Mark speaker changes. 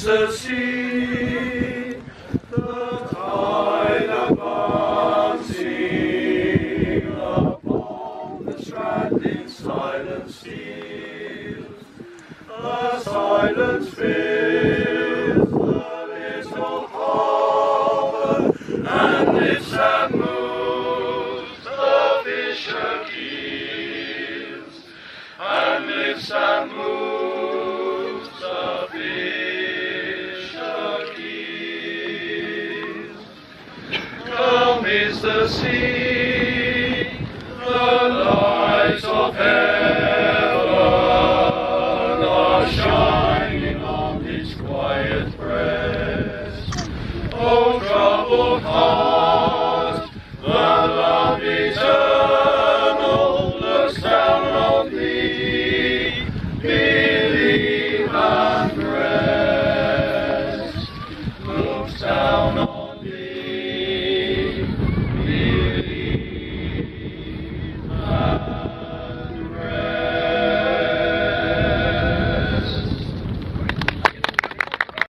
Speaker 1: is the sea, the tide advancing upon the strand in silence steals. The silence fills the little harbour, and lifts and moves the fisher keels, and lifts and moves the fisher keels. Calm is the sea, the lights of heaven are shining on its quiet breast. O troubled heart, the love eternal looks down on thee. Believe and rest, looks down on thee.